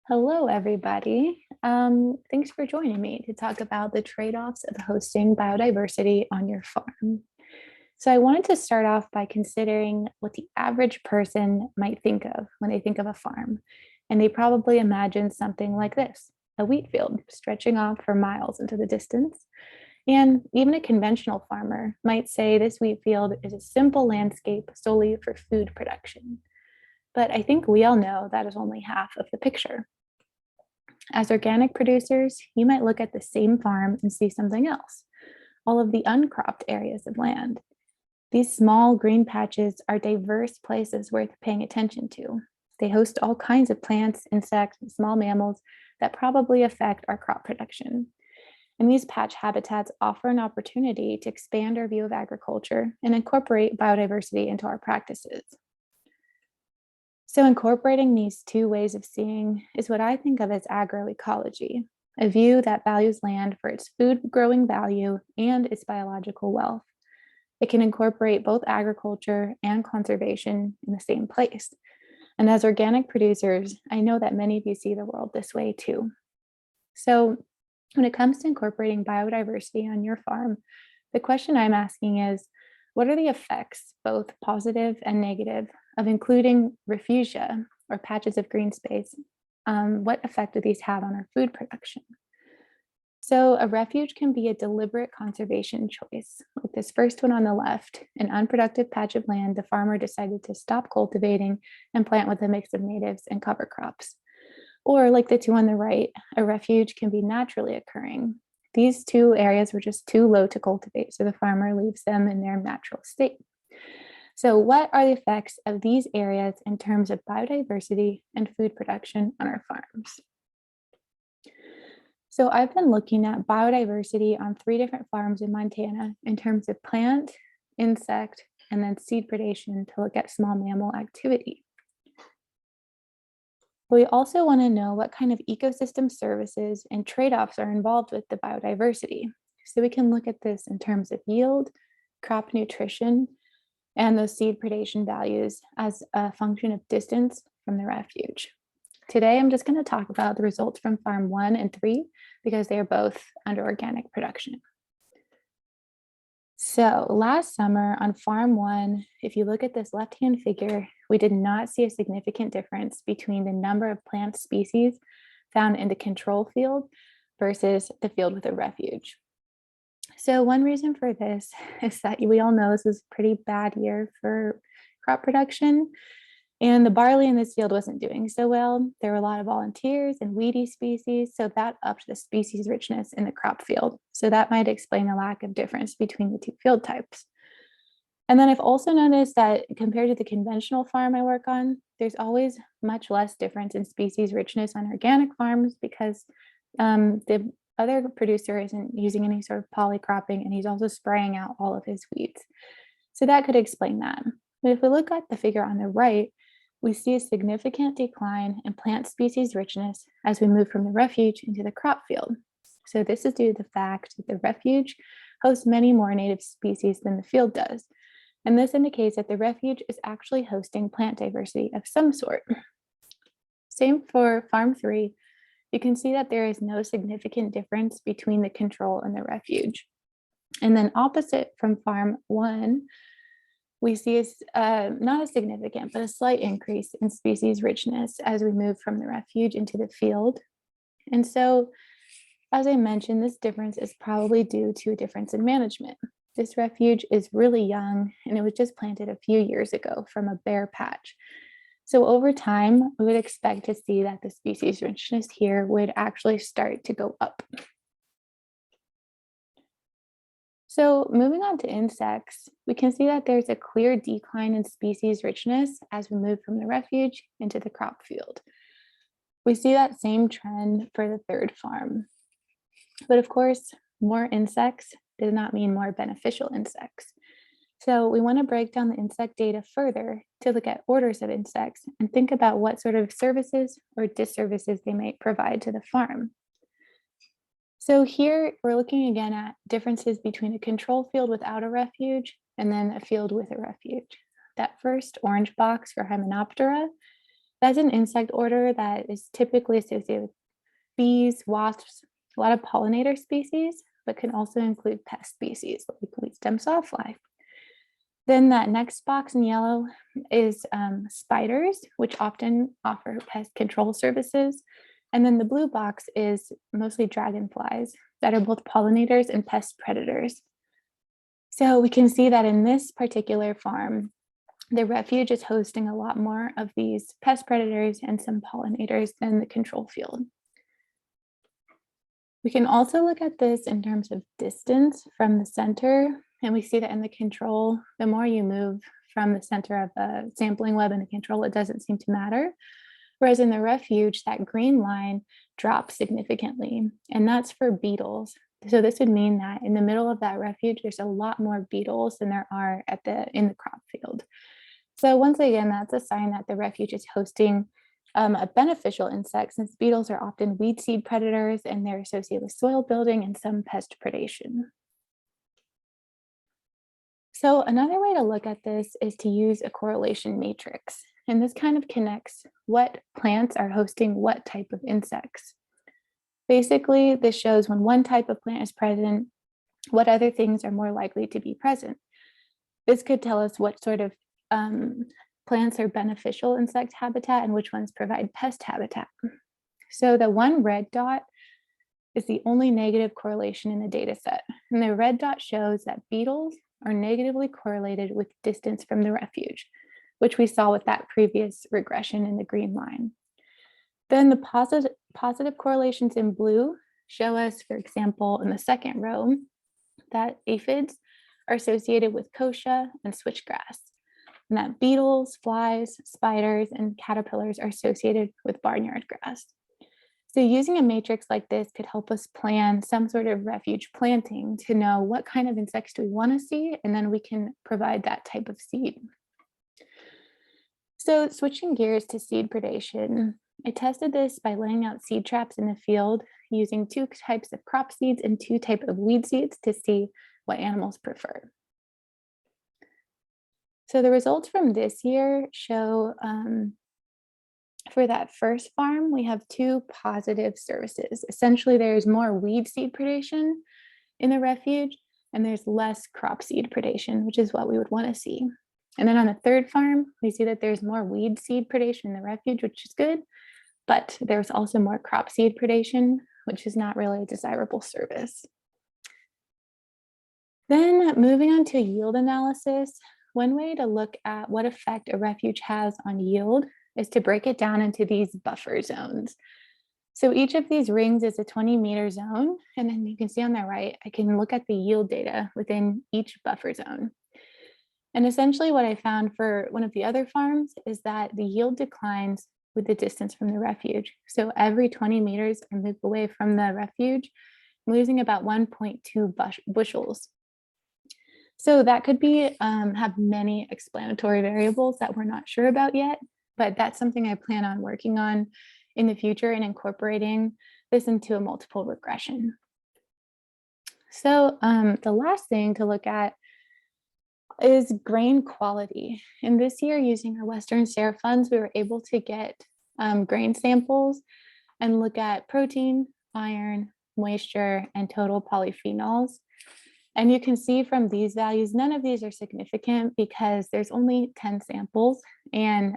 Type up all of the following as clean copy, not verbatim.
Hello, everybody. Thanks for joining me to talk about the trade-offs of hosting biodiversity on your farm. So I wanted to start off by considering what the average person might think of when they think of a farm. And they probably imagine something like this, a wheat field stretching off for miles into the distance. And even a conventional farmer might say this wheat field is a simple landscape solely for food production. But I think we all know that is only half of the picture. As organic producers, you might look at the same farm and see something else, all of the uncropped areas of land. These small green patches are diverse places worth paying attention to. They host all kinds of plants, insects, and small mammals that probably affect our crop production. And these patch habitats offer an opportunity to expand our view of agriculture and incorporate biodiversity into our practices. So incorporating these two ways of seeing is what I think of as agroecology, a view that values land for its food growing value and its biological wealth. It can incorporate both agriculture and conservation in the same place. And as organic producers, I know that many of you see the world this way too. So when it comes to incorporating biodiversity on your farm, the question I'm asking is, what are the effects, both positive and negative, of including refugia or patches of green space? What effect do these have on our food production? So a refuge can be a deliberate conservation choice. Like this first one on the left, an unproductive patch of land the farmer decided to stop cultivating and plant with a mix of natives and cover crops. Or like the two on the right, a refuge can be naturally occurring. These two areas were just too low to cultivate, so the farmer leaves them in their natural state. So what are the effects of these areas in terms of biodiversity and food production on our farms? So I've been looking at biodiversity on 3 different farms in Montana in terms of plant, insect, and then seed predation to look at small mammal activity. We also want to know what kind of ecosystem services and trade-offs are involved with the biodiversity. So we can look at this in terms of yield, crop nutrition, and those seed predation values as a function of distance from the refuge. Today, I'm just going to talk about the results from Farm 1 and 3 because they are both under organic production. So last summer on Farm 1, if you look at this left-hand figure, we did not see a significant difference between the number of plant species found in the control field versus the field with a refuge. So one reason for this is that we all know this was a pretty bad year for crop production, and the barley in this field wasn't doing so well. There were a lot of volunteers and weedy species, so that upped the species richness in the crop field. So that might explain the lack of difference between the two field types. And then I've also noticed that compared to the conventional farm I work on, there's always much less difference in species richness on organic farms because the other producer isn't using any sort of polycropping, and he's also spraying out all of his weeds. So that could explain that. But if we look at the figure on the right, we see a significant decline in plant species richness as we move from the refuge into the crop field. So this is due to the fact that the refuge hosts many more native species than the field does. And this indicates that the refuge is actually hosting plant diversity of some sort. Same for Farm 3. You can see that there is no significant difference between the control and the refuge. And then opposite from Farm 1, we see not a significant, but a slight increase in species richness as we move from the refuge into the field. And so, as I mentioned, this difference is probably due to a difference in management. This refuge is really young, and it was just planted a few years ago from a bare patch. So over time, we would expect to see that the species richness here would actually start to go up. So moving on to insects, we can see that there's a clear decline in species richness as we move from the refuge into the crop field. We see that same trend for the third farm. But of course, more insects does not mean more beneficial insects. So we want to break down the insect data further to look at orders of insects and think about what sort of services or disservices they might provide to the farm. So here we're looking again at differences between a control field without a refuge and then a field with a refuge. That first orange box for Hymenoptera, That's an insect order that is typically associated with bees, wasps, a lot of pollinator species, but can also include pest species like wheat stem sawfly. Then that next box in yellow is spiders, which often offer pest control services. And then the blue box is mostly dragonflies that are both pollinators and pest predators. So we can see that in this particular farm, the refuge is hosting a lot more of these pest predators and some pollinators than the control field. We can also look at this in terms of distance from the center. And we see that in the control, the more you move from the center of the sampling web in the control, it doesn't seem to matter. Whereas in the refuge, that green line drops significantly, and that's for beetles. So this would mean that in the middle of that refuge, there's a lot more beetles than there are in the crop field. So once again, that's a sign that the refuge is hosting a beneficial insect, since beetles are often weed seed predators and they're associated with soil building and some pest predation. So another way to look at this is to use a correlation matrix. And this kind of connects what plants are hosting what type of insects. Basically, this shows when one type of plant is present, what other things are more likely to be present. This could tell us what sort of plants are beneficial insect habitat and which ones provide pest habitat. So the one red dot is the only negative correlation in the data set. And the red dot shows that beetles are negatively correlated with distance from the refuge, which we saw with that previous regression in the green line. Then the positive correlations in blue show us, for example, in the second row, that aphids are associated with kochia and switchgrass, and that beetles, flies, spiders, and caterpillars are associated with barnyard grass. So using a matrix like this could help us plan some sort of refuge planting to know what kind of insects do we want to see, and then we can provide that type of seed. So switching gears to seed predation, I tested this by laying out seed traps in the field using 2 types of crop seeds and 2 types of weed seeds to see what animals prefer. So the results from this year show for that first farm, we have 2 positive services. Essentially, there's more weed seed predation in the refuge, and there's less crop seed predation, which is what we would want to see. And then on the third farm, we see that there's more weed seed predation in the refuge, which is good, but there's also more crop seed predation, which is not really a desirable service. Then moving on to yield analysis, one way to look at what effect a refuge has on yield is to break it down into these buffer zones. So each of these rings is a 20-meter zone, and then you can see on the right, I can look at the yield data within each buffer zone. And essentially what I found for one of the other farms is that the yield declines with the distance from the refuge. So every 20 meters I move away from the refuge, I'm losing about 1.2 bushels. So that could be have many explanatory variables that we're not sure about yet, but that's something I plan on working on in the future and incorporating this into a multiple regression. So the last thing to look at is grain quality. And this year, using our WSARE funds, we were able to get grain samples and look at protein, iron, moisture, and total polyphenols. And you can see from these values, none of these are significant because there's only 10 samples. And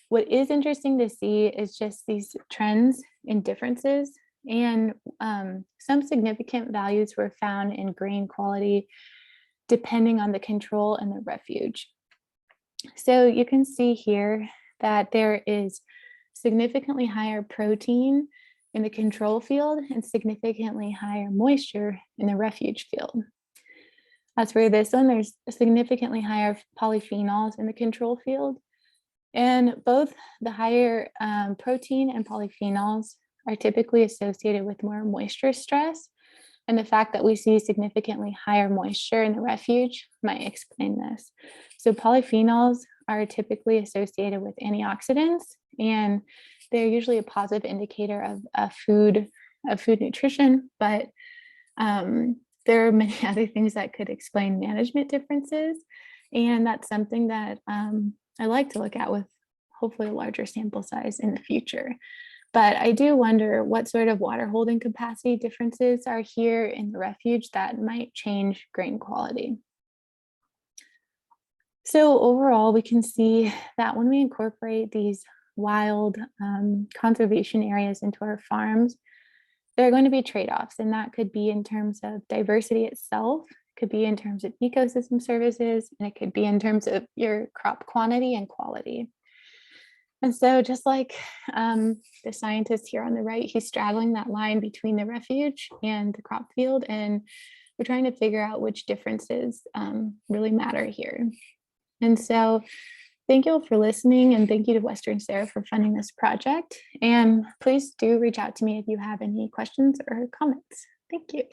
what is interesting to see is just these trends in differences. And some significant values were found in grain quality depending on the control and the refuge. So you can see here that there is significantly higher protein in the control field and significantly higher moisture in the refuge field. As for this one, there's significantly higher polyphenols in the control field. And both the higher protein and polyphenols are typically associated with more moisture stress. And the fact that we see significantly higher moisture in the refuge might explain this. So polyphenols are typically associated with antioxidants, and they're usually a positive indicator of food nutrition, but there are many other things that could explain management differences. And that's something that I like to look at with hopefully a larger sample size in the future. But I do wonder what sort of water holding capacity differences are here in the refuge that might change grain quality. So overall, we can see that when we incorporate these wild conservation areas into our farms, there are going to be trade-offs, and that could be in terms of diversity itself, could be in terms of ecosystem services, and it could be in terms of your crop quantity and quality. And so just like the scientist here on the right, he's straddling that line between the refuge and the crop field, and we're trying to figure out which differences really matter here. And so thank you all for listening, and thank you to WSARE for funding this project. And please do reach out to me if you have any questions or comments. Thank you.